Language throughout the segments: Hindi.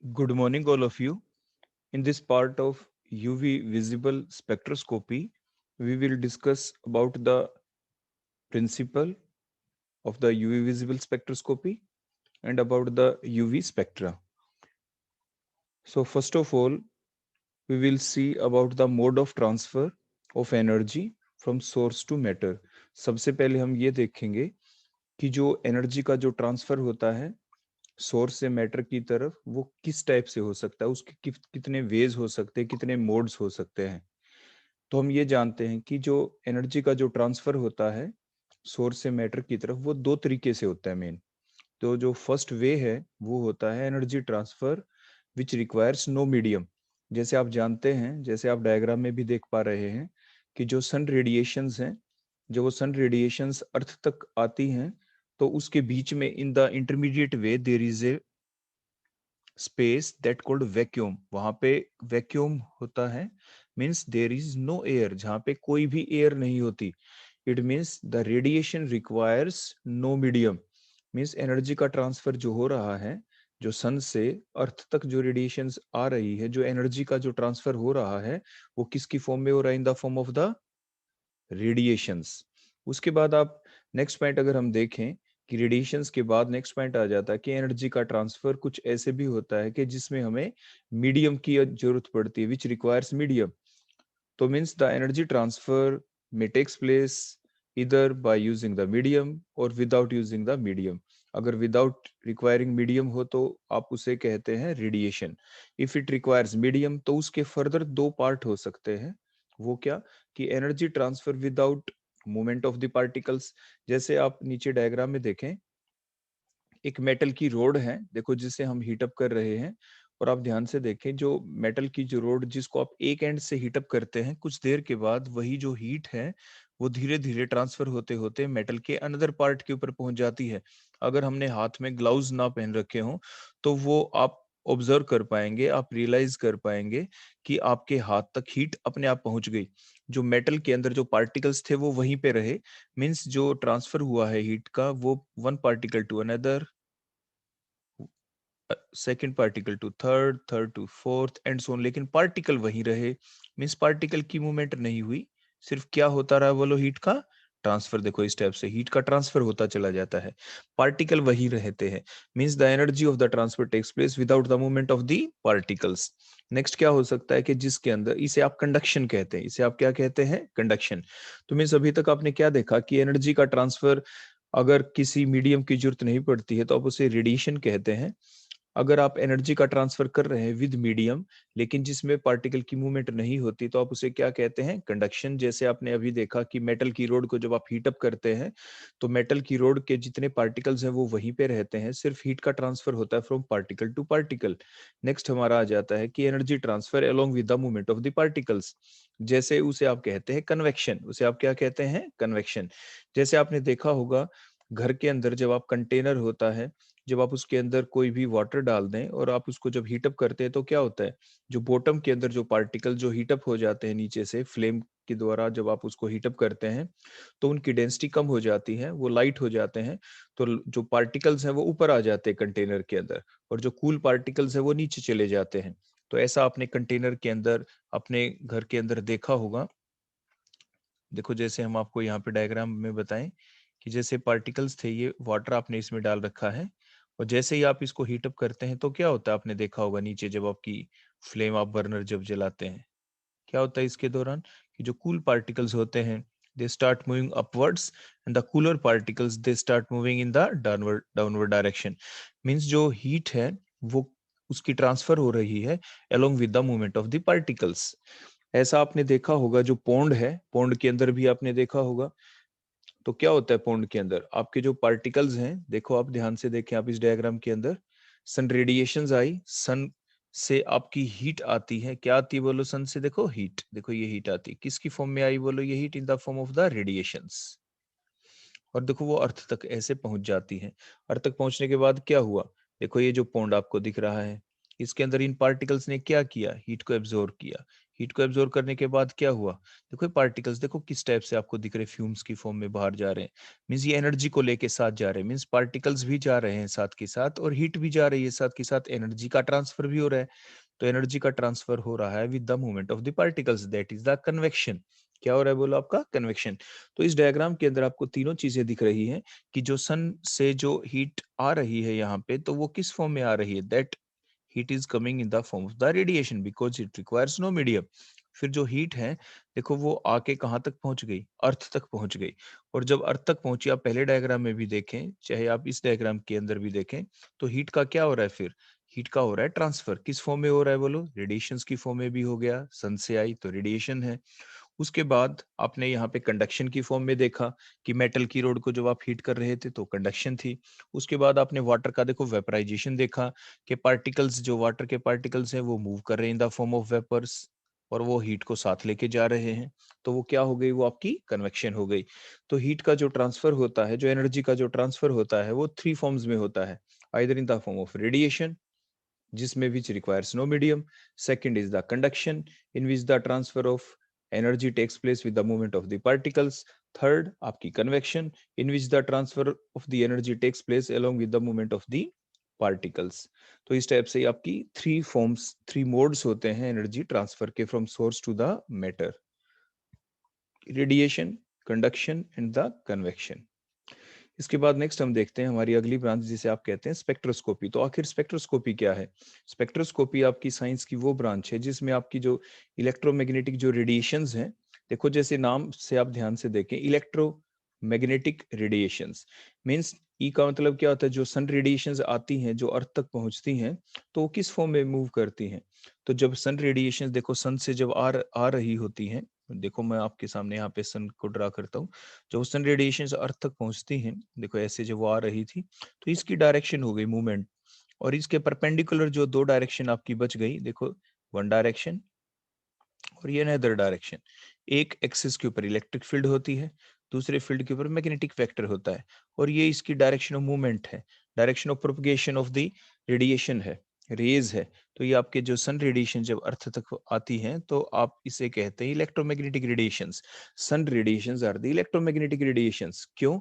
Good morning, all of you. In this part of UV visible spectroscopy, we will discuss about the principle of the UV visible spectroscopy and about the UV spectra. So, first of all, we will see about the mode of transfer of energy from source to matter. सबसे पहले हम ये देखेंगे कि जो एनर्जी का जो ट्रांसफर होता है सोर्स से मैटर की तरफ वो किस टाइप से हो सकता है, उसके कितने वेज हो सकते हैं, कितने मोड्स हो सकते हैं। तो हम ये जानते हैं कि जो एनर्जी का जो ट्रांसफर होता है सोर्स से मैटर की तरफ वो दो तरीके से होता है मेन। तो जो फर्स्ट वे है वो होता है energy transfer which requires no medium. जैसे आप जानते हैं, जैसे आप डायग्राम में भी देख पा रहे हैं कि जो सन रेडिएशंस हैं, जो वो सन रेडिएशंस अर्थ तक आती हैं, तो उसके बीच में in the intermediate way there is a space that called vacuum. वहां पे वैक्यूम होता है, means there is no air, जहाँ पे कोई भी एयर नहीं होती। It means the radiation requires no medium. Means energy का ट्रांसफर जो हो रहा है, जो सन से अर्थ तक जो रेडिएशंस आ रही है, जो एनर्जी का जो ट्रांसफर हो रहा है, वो किसकी फॉर्म में हो रहा है? इन the form of the radiations. उसके बाद आप नेक्स्ट पॉइंट अगर हम देखें कि रेडिएशंस के बाद नेक्स्ट पॉइंट आ जाता है कि एनर्जी का ट्रांसफर कुछ ऐसे भी होता है कि जिसमें हमें मीडियम की जरूरत पड़ती है, विच रिक्वायर्स मीडियम। तो मीन्स द एनर्जी ट्रांसफर में टेक्स प्लेस इधर बाय यूजिंग द मीडियम और विदाउट यूजिंग द मीडियम। अगर विदाउट रिक्वायरिंग मीडियम हो तो आप उसे कहते हैं radiation. If it requires medium तो उसके फर्दर दो पार्ट हो सकते हैं। वो क्या? कि energy transfer without movement of the particles. जैसे आप नीचे डायग्राम में देखें, एक मेटल की रोड है, देखो, जिसे हम हीटअप कर रहे हैं। और आप ध्यान से देखें, जो मेटल की जो रोड जिसको आप एक एंड से हीटअप करते हैं, कुछ देर के बाद वही जो हीट है वो धीरे धीरे ट्रांसफर होते होते मेटल के अनदर पार्ट के ऊपर पहुंच जाती है। अगर हमने हाथ में ग्लव्स ना पहन रखे हों तो वो आप ऑब्जर्व कर पाएंगे, आप रियलाइज कर पाएंगे कि आपके हाथ तक हीट अपने आप पहुंच गई। जो मेटल के अंदर जो पार्टिकल्स थे वो वहीं पे रहे। मीन्स जो ट्रांसफर हुआ है हीट का वो one particle to another, second particle to third, third to fourth and so on, लेकिन पार्टिकल वहीं रहे। मींस पार्टिकल की मूवमेंट नहीं हुई। सिर्फ क्या होता रहा? बोलो, हीट का ट्रांसफर। देखो, इस टाइप से हीट का ट्रांसफर होता चला जाता है, पार्टिकल वही रहते हैं। Means the energy of the transfer takes place without the movement of the particles. Next क्या हो सकता है कि जिसके अंदर, इसे आप कंडक्शन कहते हैं, इसे आप क्या कहते हैं? कंडक्शन। तो मीन्स अभी तक आपने क्या देखा कि एनर्जी का ट्रांसफर अगर किसी मीडियम की जरूरत नहीं पड़ती है तो आप उसे रेडिएशन कहते हैं। अगर आप एनर्जी का ट्रांसफर कर रहे हैं विद मीडियम, लेकिन जिसमें पार्टिकल की मूवमेंट नहीं होती, तो आप उसे क्या कहते हैं? कंडक्शन। जैसे आपने अभी देखा कि मेटल की रोड को जब आप हीटअप करते हैं तो मेटल की रोड के जितने पार्टिकल्स हैं वो वहीं पे रहते हैं, सिर्फ हीट का ट्रांसफर होता है from particle to particle. Next हमारा आ जाता है कि energy transfer along with the movement of the particles. जैसे उसे आप कहते हैं कन्वेक्शन, उसे आप क्या कहते हैं? कन्वेक्शन। जैसे आपने देखा होगा, घर के अंदर जब आप कंटेनर होता है, जब आप उसके अंदर कोई भी वाटर डाल दें और आप उसको जब हीटअप करते हैं तो क्या होता है? जो बॉटम के अंदर जो पार्टिकल जो हीटअप हो जाते हैं नीचे से फ्लेम के द्वारा, जब आप उसको हीटअप करते हैं तो उनकी डेंसिटी कम हो जाती है, वो लाइट हो जाते हैं। तो जो पार्टिकल्स हैं वो ऊपर आ जाते हैं कंटेनर के अंदर, और जो कूल पार्टिकल्स हैं वो नीचे चले जाते हैं। तो ऐसा आपने कंटेनर के अंदर अपने घर के अंदर देखा होगा। देखो, जैसे हम आपको यहाँ पे डायग्राम में बताएं कि जैसे पार्टिकल्स थे, ये वाटर आपने इसमें डाल रखा है, और जैसे ही आप इसको हीट अप करते हैं तो क्या होता है? आपने देखा होगा नीचे जब आपकी फ्लेम, आप बर्नर जब जलाते हैं, क्या होता है इसके दौरान? कि जो कूल पार्टिकल्स होते हैं they start moving upwards, and the cooler particles they start moving in the downward downward direction. Means जो हीट है वो उसकी ट्रांसफर हो रही है along with the movement of the particles. ऐसा आपने देखा होगा, जो पौंड है, पौंड के अंदर भी आपने देखा होगा। तो क्या होता है पौंड के अंदर? आपके जो पार्टिकल्स हैं, देखो आप ध्यान से देखें, आप इस डायग्राम के अंदर सन रेडिएशंस आई, सन से आपकी हीट आती है। क्या आती है? बोलो, सन से देखो हीट, देखो ये हीट आती है किसकी फॉर्म में आई? बोलो, ये heat in the form of the radiations. और देखो वो अर्थ तक ऐसे पहुंच जाती है। अर्थ तक पहुंचने के बाद क्या हुआ? देखो ये जो पौंड आपको दिख रहा है, इसके अंदर इन पार्टिकल्स ने क्या किया, हीट को एब्जॉर्ब किया। हीट को एब्जॉर्ब करने के बाद क्या हुआ, देखो पार्टिकल्स देखो किस टाइप से आपको दिख रहे, फ्यूम्स की फॉर्म में बाहर जा रहे हैं। मीन्स ये एनर्जी को लेके साथ जा रहे हैं, मीन्स पार्टिकल्स भी जा रहे हैं साथ के साथ और हीट भी जा रही है साथ के साथ, एनर्जी का ट्रांसफर भी हो रहा है। तो एनर्जी का ट्रांसफर हो रहा है with the movement of the particles, that is the convection. क्या हो रहा है बोलो, आपका कन्वेक्शन। तो इस डायग्राम के अंदर आपको तीनों चीजें दिख रही हैं कि जो सन से जो हीट आ रही है यहाँ पे, तो वो किस फॉर्म में आ रही है, that heat is coming in the form of the radiation because it requires no medium. फिर जो हीट है देखो वो आके कहाँ तक पहुंच गई, अर्थ तक पहुंच गई। और जब अर्थ तक पहुंची, आप पहले डायग्राम में भी देखें चाहे आप इस डायग्राम के अंदर भी देखें, तो हीट का क्या हो रहा है, फिर हीट का हो रहा है ट्रांसफर। किस फॉर्म में हो रहा है बोलो, रेडिएशंस की फॉर्म में भी हो गया, सन से आई तो रेडिएशन है। उसके बाद आपने यहाँ पे कंडक्शन की फॉर्म में देखा कि मेटल की रोड को जब आप हीट कर रहे थे तो कंडक्शन थी। उसके बाद आपने वाटर का देखो वेपराइजेशन देखा कि पार्टिकल्स, जो वाटर के पार्टिकल्स हैं वो मूव कर रहे हैं in the form of vapours और वो हीट को साथ लेके जा रहे हैं। तो वो क्या हो गई, वो आपकी कन्वेक्शन हो गई। तो हीट का जो ट्रांसफर होता है, जो एनर्जी का जो ट्रांसफर होता है, वो थ्री फॉर्म्स में होता है। Either in the form of radiation, जिसमें which requires no medium. Second is the conduction, in which the transfer of energy takes place with the movement of the particles. Third, आपकी convection, in which the transfer of the energy takes place along with the movement of the particles. तो इस टाइप से आपकी थ्री फॉर्म्स, थ्री मोड्स होते हैं एनर्जी ट्रांसफर के from source to the matter, radiation, conduction and the convection. इसके बाद नेक्स्ट हम देखते हैं हमारी अगली ब्रांच जिसे आप कहते हैं स्पेक्ट्रोस्कोपी। तो आखिर स्पेक्ट्रोस्कोपी क्या है, स्पेक्ट्रोस्कोपी आपकी साइंस की वो ब्रांच है जिसमें आपकी जो इलेक्ट्रोमैग्नेटिक जो रेडिएशंस हैं, देखो जैसे नाम से आप ध्यान से देखें, इलेक्ट्रोमैग्नेटिक रेडिएशंस मींस ई का मतलब क्या होता है, जो सन रेडिएशंस आती हैं जो अर्थ तक पहुंचती हैं तो वो किस फॉर्म में मूव करती हैं। तो जब सन रेडिएशंस देखो सन से जब आ रही होती हैं, देखो मैं आपके सामने यहाँ पे सन को ड्रा करता हूँ, जो सन रेडिएशन अर्थ तक पहुंचती हैं, देखो ऐसे जब वो आ रही थी तो इसकी डायरेक्शन हो गई मूवमेंट, और इसके परपेंडिकुलर जो दो डायरेक्शन आपकी बच गई, देखो वन डायरेक्शन और ये अनदर डायरेक्शन। एक एक्सिस के ऊपर इलेक्ट्रिक फील्ड होती है, दूसरे फील्ड के ऊपर मैग्नेटिक वेक्टर होता है, और ये इसकी डायरेक्शन ऑफ मूवमेंट है, direction of propagation of the radiation है, रेज है। तो ये आपके जो सन रेडिएशन जब अर्थ तक आती हैं तो आप इसे कहते हैं electromagnetic radiations. Sun radiations are the electromagnetic radiations. क्यों,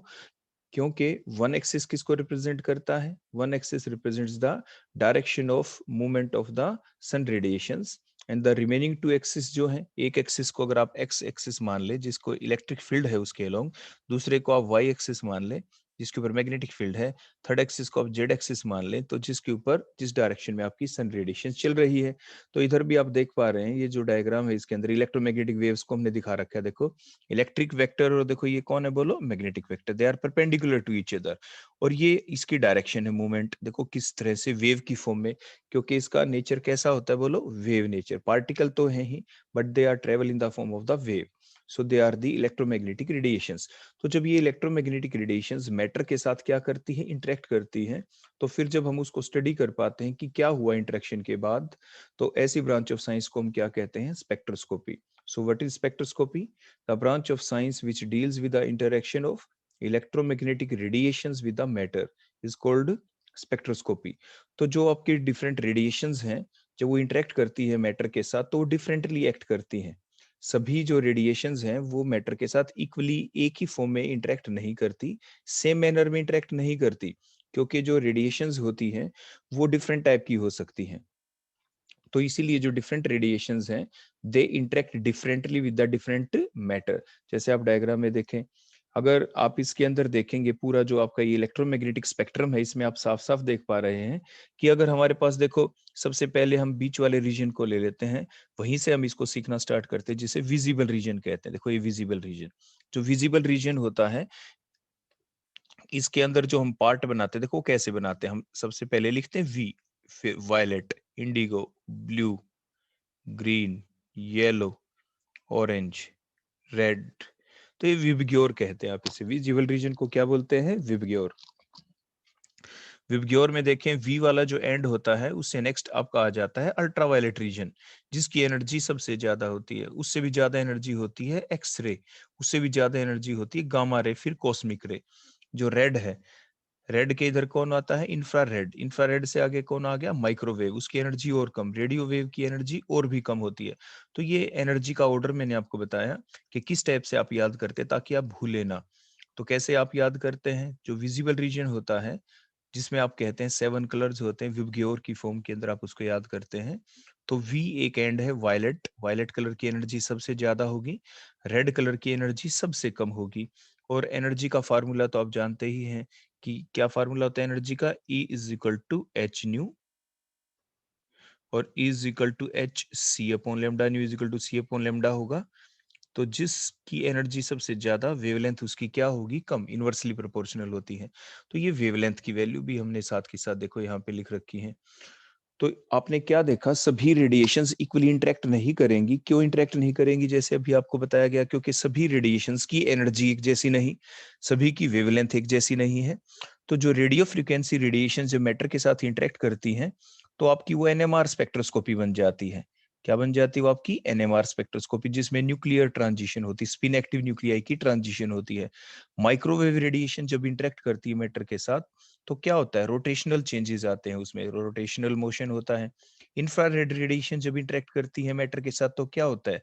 क्योंकि वन एक्सिस किसको रिप्रेजेंट करता है, one axis represents the direction of movement of the sun radiations, and the remaining two axis जो है, एक एक्सिस को अगर आप एक्स एक्सिस मान ले जिसको इलेक्ट्रिक फील्ड है उसके अलोंग, दूसरे को आप वाई एक्सिस मान ले जिसके ऊपर मैग्नेटिक फील्ड है, थर्ड एक्सिस को आप जेड एक्सिस मान लें तो जिसके ऊपर जिस डायरेक्शन में आपकी सन रेडिएशन चल रही है। तो इधर भी आप देख पा रहे हैं ये जो डायग्राम है इसके अंदर इलेक्ट्रोमैग्नेटिक वेव्स को हमने दिखा रखा है, देखो इलेक्ट्रिक वेक्टर, और देखो ये कौन है बोलो, magnetic vector, they are perpendicular to each other. और ये इसकी डायरेक्शन है मूवमेंट, देखो किस तरह से वेव की फॉर्म में, क्योंकि इसका नेचर कैसा होता है बोलो, वेव नेचर, पार्टिकल तो है ही but they are travel in the form of the wave, so they are the electromagnetic radiations. तो जब ये इलेक्ट्रोमैग्नेटिक रेडिएशंस मैटर के साथ क्या करती है, इंटरेक्ट करती हैं, तो फिर जब हम उसको स्टडी कर पाते हैं कि क्या हुआ इंटरेक्शन के बाद, तो ऐसी ब्रांच ऑफ साइंस को हम क्या कहते हैं, spectroscopy. So what is spectroscopy, the branch of science which deals with the interaction of electromagnetic radiations with the matter is called spectroscopy। तो जो आपकी डिफरेंट रेडिएशंस हैं जब वो इंटरेक्ट करती है मैटर के साथ तो वो डिफरेंटली एक्ट करती हैं। सभी जो रेडिएशंस हैं वो मैटर के साथ इक्वली एक ही फॉर्म में इंटरेक्ट नहीं करती, सेम मैनर में इंटरेक्ट नहीं करती, क्योंकि जो रेडिएशंस होती हैं वो डिफरेंट टाइप की हो सकती हैं। तो इसीलिए जो डिफरेंट रेडिएशंस हैं they interact differently with the different matter. जैसे आप डायग्राम में देखें, अगर आप इसके अंदर देखेंगे पूरा जो आपका ये इलेक्ट्रोमैग्नेटिक स्पेक्ट्रम है, इसमें आप साफ साफ देख पा रहे हैं कि अगर हमारे पास देखो, सबसे पहले हम बीच वाले रीजन को ले लेते हैं, वहीं से हम इसको सीखना स्टार्ट करते हैं, जिसे विजिबल रीजन कहते हैं। देखो ये विजिबल रीजन, जो विजिबल रीजन होता है इसके अंदर जो हम पार्ट बनाते हैं, देखो कैसे बनाते हैं, हम सबसे पहले लिखते हैं वी, फिर violet, indigo, blue, green, yellow, orange, red. तो ये विबग्योर कहते हैं, आप इसे विजिबल रीजन को क्या बोलते हैं, विबग्योर। विबग्योर में देखें वी वाला जो एंड होता है उससे नेक्स्ट आपका आ जाता है अल्ट्रावायलेट रीजन, जिसकी एनर्जी सबसे ज्यादा होती है, उससे भी ज्यादा एनर्जी होती है एक्स रे, उससे भी ज्यादा एनर्जी होती है गामा रे, फिर कॉस्मिक रे। जो रेड है, रेड के इधर कौन आता है, इंफ्रारेड, इंफ्रारेड से आगे कौन आ गया, माइक्रोवेव, उसकी एनर्जी और कम, रेडियो वेव की एनर्जी और भी कम होती है। तो ये एनर्जी का ऑर्डर मैंने आपको बताया कि किस टाइप से आप याद करते हैं ताकि आप भूले ना। तो कैसे आप याद करते हैं, जो विजिबल रीजन होता है जिसमें आप कहते हैं 7 कलर्स होते हैं, विबग्योर की फॉर्म के अंदर आप उसको याद करते हैं। तो वी एक एंड है, वायलेट, वायलेट कलर की एनर्जी सबसे ज्यादा होगी, रेड कलर की एनर्जी सबसे कम होगी। और एनर्जी का फार्मूला तो आप जानते ही हैं कि क्या फार्मूला होता है एनर्जी का, E is equal to h nu, और E is equal to h c upon lambda, nu is equal to c upon lambda होगा। तो जिसकी एनर्जी सबसे ज्यादा, वेवलेंथ उसकी क्या होगी, कम, इनवर्सली प्रोपोर्शनल होती है। तो ये वेवलेंथ की वैल्यू भी हमने साथ के साथ देखो यहाँ पे लिख रखी है। तो आपने क्या देखा, सभी रेडिएशंस इक्वली इंटरेक्ट नहीं करेंगी। क्यों इंटरेक्ट नहीं करेंगी, जैसे अभी आपको बताया गया, क्योंकि सभी रेडिएशंस की एनर्जी एक जैसी नहीं, सभी की वेवलेंथ एक जैसी नहीं है। तो जो रेडियो फ्रिक्वेंसी रेडिएशन जो मैटर के साथ इंटरेक्ट करती हैं, तो आपकी वो एनएमआर स्पेक्ट्रोस्कोपी बन जाती है। क्या बन जाती है वो आपकी, एनएमआर स्पेक्ट्रोस्कोपी, जिसमें न्यूक्लियर ट्रांजिशन होती है, स्पिन एक्टिव न्यूक्लियाई की ट्रांजिशन होती है। माइक्रोवेव रेडिएशन जब इंटरेक्ट करती है मैटर के साथ, तो क्या होता है, रोटेशनल चेंजेस आते हैं उसमें, रोटेशनल मोशन होता है। इंफ्रारेड रेडिएशन जब इंटरेक्ट करती है मैटर के साथ, तो क्या होता है,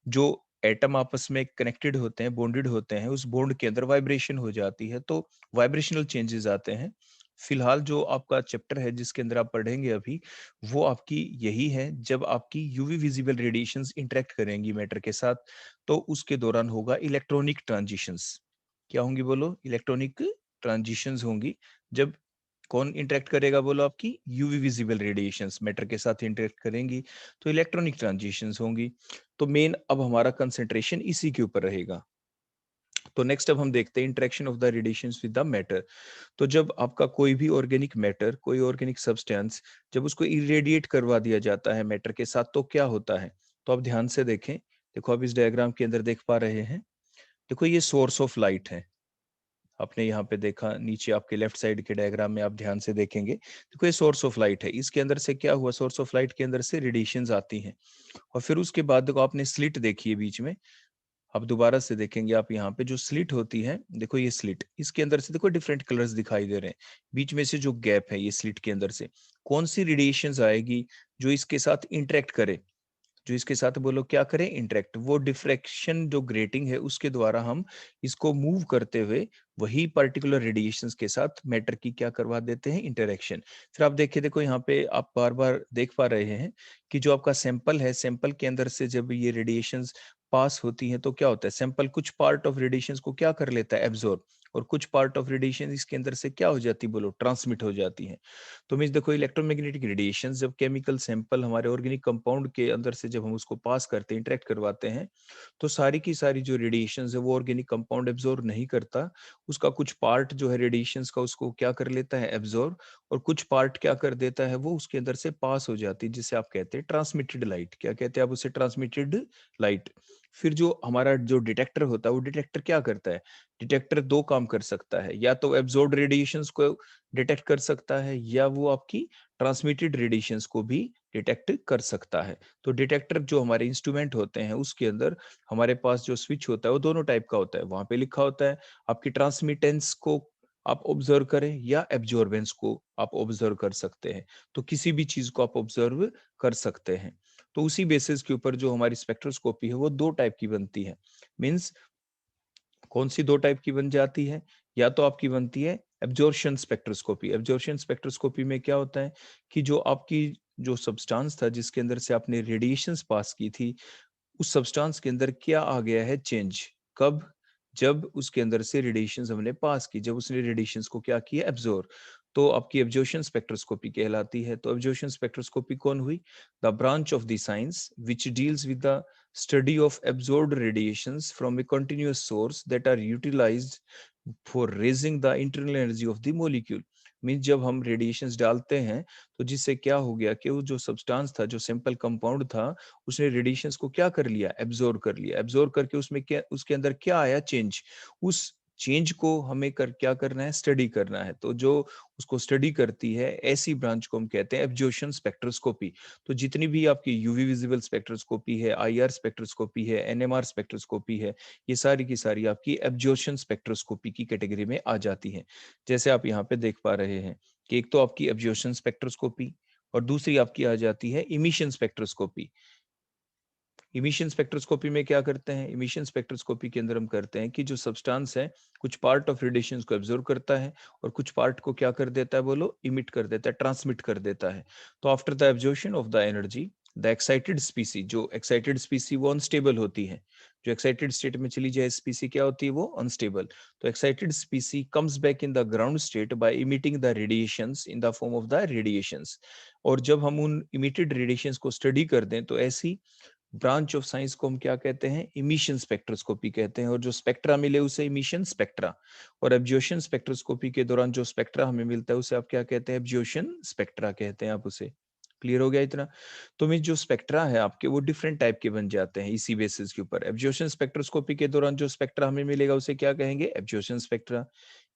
जो एटम आपस में कनेक्टेड होते हैं, बॉन्डेड होते हैं, उस बॉन्ड के अंदर वाइब्रेशन हो जाती है, तो वाइब्रेशनल चेंजेस आते हैं। फिलहाल जो आपका चैप्टर है जिसके अंदर आप पढ़ेंगे अभी, वो आपकी यही है, जब आपकी यूवी विजिबल रेडिएशंस इंटरेक्ट करेंगी मैटर के साथ, तो उसके दौरान होगा इलेक्ट्रॉनिक ट्रांजिशंस। क्या होंगी बोलो, इलेक्ट्रॉनिक ट्रांजिशंस होंगी। जब कौन इंटरेक्ट करेगा बोलो, आपकी यूवी विजिबल रेडिएशंस मैटर के साथ इंटरेक्ट करेंगी, तो इलेक्ट्रॉनिक ट्रांजिशंस होंगी। तो मेन अब हमारा कंसंट्रेशन इसी के ऊपर रहेगा। तो नेक्स्ट अब हम देखते हैं interaction of the radiations with the matter. तो जब आपका कोई भी ऑर्गेनिक मैटर, कोई ऑर्गेनिक सब्सटेंस, जब उसको इरेडिएट करवा दिया जाता है मैटर के साथ, तो क्या होता है। तो आप ध्यान से देखें, देखो आप इस डायग्राम के अंदर देख पा रहे हैं, देखो ये सोर्स ऑफ लाइट है, आपने यहाँ पे देखा, नीचे आपके लेफ्ट साइड के डायग्राम में आप ध्यान से देखेंगे, देखो ये सोर्स ऑफ लाइट है, इसके अंदर से क्या हुआ, सोर्स ऑफ लाइट के अंदर से रेडिएशंस आती हैं। और फिर उसके बाद देखो आपने स्लिट देखी है बीच में, आप दोबारा से देखेंगे, आप यहाँ पे जो स्लिट होती है, देखो ये स्लिट, इसके अंदर से देखो डिफरेंट कलर्स दिखाई दे रहे हैं, बीच में से जो गैप है ये स्लिट के अंदर से कौन सी रेडिएशंस आएगी, जो इसके साथ इंटरेक्ट करे, जो इसके साथ बोलो क्या करें, इंटरेक्ट, वो डिफ्रैक्शन जो ग्रेटिंग है उसके द्वारा हम इसको मूव करते हुए वही पर्टिकुलर रेडिएशंस के साथ मैटर की क्या करवा देते हैं, इंटरेक्शन। फिर आप देखिए, देखो यहाँ पे आप बार बार देख पा रहे हैं कि जो आपका सैंपल है, सैंपल के अंदर से जब ये रेडिएशंस पास होती हैं, तो क्या होता है, सैंपल कुछ पार्ट ऑफ रेडिएशंस को क्या कर लेता है, एब्जॉर्ब, और कुछ पार्ट ऑफ रेडिएशन इसके अंदर से क्या हो जाती है बोलो, ट्रांसमिट हो जाती है। तो मीन्स देखो, इलेक्ट्रोमैग्नेटिक रेडिएशन जब केमिकल सैंपल हमारे ऑर्गेनिक कंपाउंड के अंदर से जब हम उसको पास करते हैं, इंटरेक्ट करवाते हैं, तो सारी की सारी जो रेडिएशन है वो ऑर्गेनिक कंपाउंड एब्जॉर्ब नहीं करता, उसका कुछ पार्ट जो है रेडिएशन का उसको क्या कर लेता है, एब्जॉर्ब, और कुछ पार्ट क्या कर देता है, वो उसके अंदर से पास हो जाती है, जिसे आप कहते हैं ट्रांसमिटेड लाइट। क्या कहते हैं आप उसे, ट्रांसमिटेड लाइट। फिर जो हमारा जो डिटेक्टर होता है, वो डिटेक्टर क्या करता है, डिटेक्टर दो काम कर सकता है, या तो एब्जॉर्ब रेडिएशंस को डिटेक्ट कर सकता है, या वो आपकी ट्रांसमिटेड रेडिएशंस को भी डिटेक्ट कर सकता है। तो डिटेक्टर जो हमारे इंस्ट्रूमेंट होते हैं उसके अंदर हमारे पास जो स्विच होता है वो दोनों टाइप का होता है, वहां पे लिखा होता है आपकी ट्रांसमिटेंस को आप ऑब्जर्व करें या एब्जॉर्बेंस को आप ऑब्जर्व कर सकते हैं। तो किसी भी चीज को आप ऑब्जर्व कर सकते हैं। तो उसी बेसिस के ऊपर जो हमारी स्पेक्ट्रोस्कोपी है वो दो टाइप की बनती है। मींस कौन सी दो टाइप की बन जाती है, या तो आपकी बनती है एब्जॉर्प्शन स्पेक्ट्रोस्कोपी। एब्जॉर्प्शन स्पेक्ट्रोस्कोपी में क्या होता है कि जो आपकी जो सब्सटेंस था जिसके अंदर से आपने रेडिएशंस पास की थी, उस सब्सटेंस के अंदर क्या आ गया है, चेंज। कब, जब उसके अंदर से रेडिएशंस हमने पास की, जब उसने रेडिएशंस को क्या किया, एब्जॉर्ब, तो आपकी एब्जॉर्प्शन स्पेक्ट्रोस्कोपी कहलाती है। तो एब्जॉर्प्शन स्पेक्ट्रोस्कोपी कौन हुई, the branch of the science which deals with the study of absorbed radiations from a continuous source that are utilized for raising the internal energy of the molecule। Means जब हम रेडिएशंस डालते हैं, तो जिससे क्या हो गया कि वो जो सब्सटेंस था, जो सिंपल कंपाउंड था, उसने रेडिएशंस को क्या कर लिया, एब्जॉर्ब कर लिया, एब्जॉर्ब करके उसमें क्या, उसके अंदर क्या आया, चेंज। उस चेंज को हमें क्या करना है, स्टडी करना है। तो जो उसको स्टडी करती है ऐसी ब्रांच को हम कहते हैं एब्जॉर्प्शन स्पेक्ट्रोस्कोपी। तो जितनी भी आपकी यूवी विजिबल स्पेक्ट्रोस्कोपी है, आईआर स्पेक्ट्रोस्कोपी है, एनएमआर स्पेक्ट्रोस्कोपी है, ये सारी की सारी आपकी एब्जॉर्प्शन स्पेक्ट्रोस्कोपी की कैटेगरी में आ जाती है। जैसे आप यहाँ पे देख पा रहे हैं कि एक तो आपकी एब्जॉर्प्शन स्पेक्ट्रोस्कोपी और दूसरी आपकी आ जाती है इमिशन स्पेक्ट्रोस्कोपी। इमिशन स्पेक्ट्रोस्कोपी में क्या करते हैं, इमिशन स्पेक्ट्रोस्कोपी के अंदर हम करते हैं कि जो सब्सटेंस है कुछ पार्ट ऑफ रेडिएशन को एब्जॉर्ब करता है और कुछ पार्ट को क्या कर देता है, बोलो, इमिट कर देता है, ट्रांसमिट कर देता है। तो after the absorption of the energy, the excited स्पीसी, जो एक्साइटेड स्पीसी वो अनस्टेबल होती है, जो एक्साइटेड स्टेट में चली जाए स्पीसी क्या होती है, वो अनस्टेबल। तो excited स्पीसी comes back in the ground state by emitting the radiations in the form of the radiations. और जब हम उन इमिटेड रेडिएशंस को स्टडी कर दें तो ऐसी ब्रांच ऑफ साइंस को हम क्या कहते हैं, इमिशन स्पेक्ट्रोस्कोपी कहते हैं। और जो स्पेक्ट्रा मिले उसे इमिशन स्पेक्ट्रा, और एब्जॉर्प्शन स्पेक्ट्रोस्कोपी के दौरान जो स्पेक्ट्रा हमें मिलता है उसे आप क्या कहते हैं, एब्जॉर्प्शन स्पेक्ट्रा कहते हैं। आप उसे क्लियर हो गया इतना। तो मैं जो स्पेक्ट्रा है आपके वो डिफरेंट टाइप के बन जाते हैं इसी बेसिस के ऊपर। एब्जॉर्प्शन स्पेक्ट्रोस्कोपी के दौरान जो स्पेक्ट्रा हमें मिलेगा उसे क्या कहेंगे, एब्जॉर्प्शन स्पेक्ट्रा।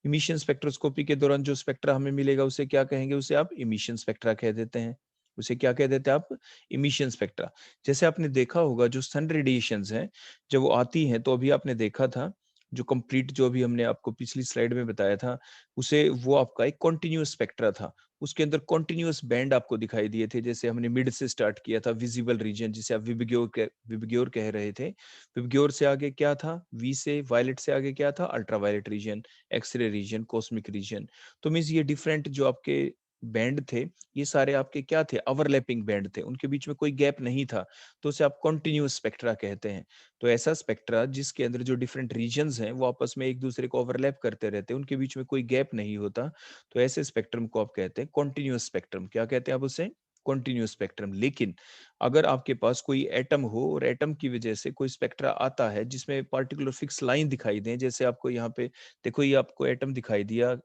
इमिशन स्पेक्ट्रोस्कोपी के दौरान जो स्पेक्ट्रा हमें मिलेगा उसे क्या कहेंगे, उसे आप इमिशन स्पेक्ट्रा कह देते हैं। उसे क्या कह देते हैं आप, इमिशन स्पेक्ट्रा। जैसे आपने देखा होगा जो सन रेडिएशंस हैं जब वो आती हैं, तो अभी आपने देखा था जो कंप्लीट, जो अभी हमने आपको पिछली स्लाइड में बताया था, उसे वो आपका एक कॉन्टिन्यूअस स्पेक्ट्रा था। उसके अंदर कॉन्टिन्यूअस बैंड आपको दिखाई दिए थे। जैसे हमने मिड से स्टार्ट किया था, विजिबल रीजन जिसे आप विबग्योर कह रहे थे। विबग्योर से आगे क्या था, वी से वायलेट से आगे क्या था, ultraviolet region, X-ray region, cosmic region. तो मीन्स ये डिफरेंट जो आपके बैंड थे, ये सारे आपके क्या थे, ओवरलैपिंग बैंड थे, उनके बीच में कोई गैप नहीं था। तो उसे आप कॉन्टिन्यूअस स्पेक्ट्रा कहते हैं। तो ऐसा स्पेक्ट्रा जिसके अंदर जो डिफरेंट रीजन्स हैं वो आपस में एक दूसरे को ओवरलैप करते रहते हैं, उनके बीच में कोई गैप नहीं होता, तो ऐसे स्पेक्ट्रम को आप कहते हैं कॉन्टिन्यूअस स्पेक्ट्रम। क्या कहते हैं आप उसे, कॉन्टिन्यूअस स्पेक्ट्रम। लेकिन अगर आपके पास कोई एटम हो और एटम की वजह से कोई स्पेक्ट्रा आता है जिसमें पार्टिकुलर फिक्स लाइन दिखाई दे, जैसे आपको यहाँ पे देखो, ये आपको एटम दिखाई दिया,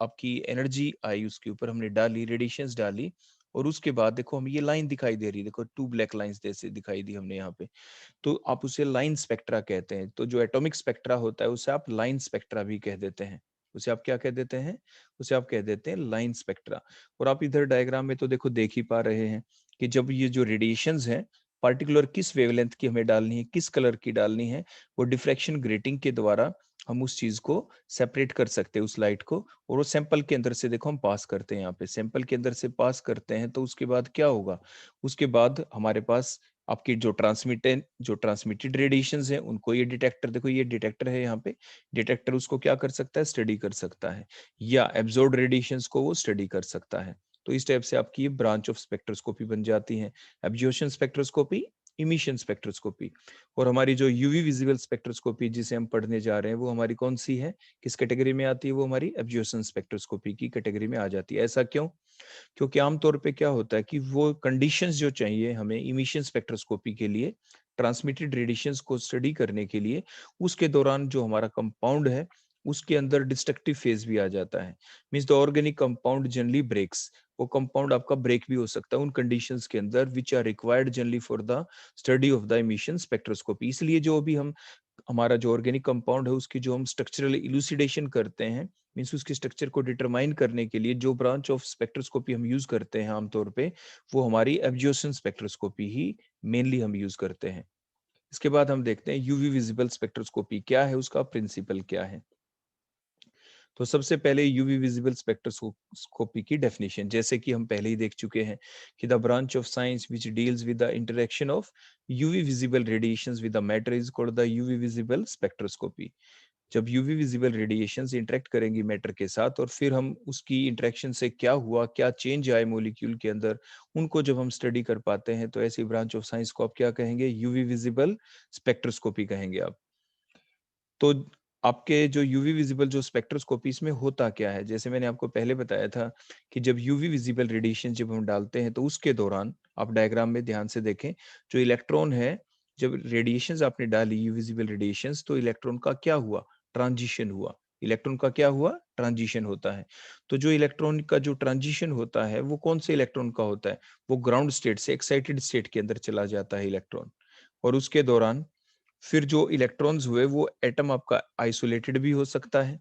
आपकी एनर्जी आई, उसके ऊपर हमने डाली, रेडिएशंस डाली, और उसके बाद देखो हमें ये लाइन दिखाई दे रही है, देखो टू ब्लैक लाइंस जैसे दिखाई दी हमने यहाँ पे। तो आप उसे लाइन स्पेक्ट्रा कहते हैं। तो जो एटॉमिक स्पेक्ट्रा होता है उसे आप लाइन स्पेक्ट्रा भी कह देते हैं। उसे आप क्या कह देते हैं, उसे आप कह देते हैं लाइन स्पेक्ट्रा। और आप इधर डायग्राम में तो देखो देख ही पा रहे हैं कि जब ये जो रेडिएशंस हैं पार्टिकुलर किस वेवलेंथ की हमें डालनी है, किस कलर की डालनी है, वो डिफ्रैक्शन ग्रेटिंग के द्वारा हम उस चीज को सेपरेट कर सकते हैं, उस लाइट को। और वो सैंपल के अंदर से देखो हम पास करते हैं, यहाँ पे सैंपल के अंदर से पास करते हैं, तो उसके बाद क्या होगा, उसके बाद हमारे पास आपकी जो ट्रांसमिटेड रेडिएशंस हैं उनको ये डिटेक्टर, देखो ये डिटेक्टर है यहाँ पे, डिटेक्टर उसको क्या कर सकता है, स्टडी कर सकता है, या एब्जॉर्ब रेडिएशंस को वो स्टडी कर सकता है। तो इस टाइप से आपकी ये ब्रांच ऑफ स्पेक्ट्रोस्कोपी बन जाती है, एब्जॉर्प्शन स्पेक्ट्रोस्कोपी, इमिशन स्पेक्ट्रोस्कोपी। और हमारी जो यूवी विजिबल स्पेक्ट्रोस्कोपी जिसे हम पढ़ने जा रहे हैं वो हमारी कौन सी है, किस कैटेगरी में आती है, वो हमारी एब्जॉर्प्शन स्पेक्ट्रोस्कोपी की कैटेगरी में आ जाती है। ऐसा क्यों, क्योंकि आमतौर पे क्या होता है कि वो कंडीशंस जो चाहिए हमें इमिशन स्पेक्ट्रोस्कोपी के लिए, ट्रांसमिटेड रेडिएशंस को स्टडी करने के लिए, उसके दौरान जो हमारा कंपाउंड है उसके अंदर डिस्ट्रक्टिव फेज भी आ जाता है। Means the organic compound generally breaks, वो कंपाउंड आपका ब्रेक भी हो सकता है उन कंडीशंस के अंदर which are required generally for the study of the emission spectroscopy. इसलिए जो अभी हम हमारा जो ऑर्गेनिक कंपाउंड है उसकी जो हम स्ट्रक्चरल इलूसिडेशन करते हैं, मीन्स उसके स्ट्रक्चर को डिटरमाइन करने के लिए जो ब्रांच ऑफ स्पेक्ट्रोस्कोपी हम यूज करते हैं आमतौर पे, वो हमारी एब्जॉर्प्शन स्पेक्ट्रोस्कोपी ही मेनली हम यूज करते हैं। इसके बाद हम देखते हैं यूवी विजिबल स्पेक्ट्रोस्कोपी क्या है, उसका प्रिंसिपल क्या है। तो सबसे पहले यूवी विजिबल स्पेक्ट्रोस्कोपी की डेफिनेशन, जैसे कि हम पहले ही देख चुके हैं कि the branch of science which deals with the interaction of UV visible radiations with the matter is called the UV visible spectroscopy. जब यूवी विजिबल रेडिएशंस इंटरेक्ट करेंगी मैटर के साथ और फिर हम उसकी इंटरेक्शन से क्या हुआ, क्या चेंज आए मॉलिक्यूल के अंदर, उनको जब हम स्टडी कर पाते हैं तो ऐसी ब्रांच ऑफ साइंस को आप क्या कहेंगे, यूवी विजिबल स्पेक्ट्रोस्कोपी कहेंगे आप। तो आपके जो यूवी विजिबल जो स्पेक्ट्रोस्कोपी, इसमें होता क्या है, जैसे मैंने आपको पहले बताया था कि जब यूवी विजिबल रेडिएशन जब हम डालते हैं तो उसके दौरान आप डायग्राम में ध्यान से देखें, जो इलेक्ट्रॉन है, जब रेडिएशंस आपने डाली यूवी विजिबल रेडिएशंस, तो इलेक्ट्रॉन का क्या हुआ, ट्रांजिशन हुआ। इलेक्ट्रॉन का क्या हुआ, ट्रांजिशन होता है। तो जो इलेक्ट्रॉन का जो ट्रांजिशन होता है वो कौन से इलेक्ट्रॉन का होता है, वो ग्राउंड स्टेट से एक्साइटेड स्टेट के अंदर चला जाता है इलेक्ट्रॉन। और उसके दौरान फिर जो इलेक्ट्रॉन्स हुए वो एटम आपका आइसोलेटेड भी हो सकता है,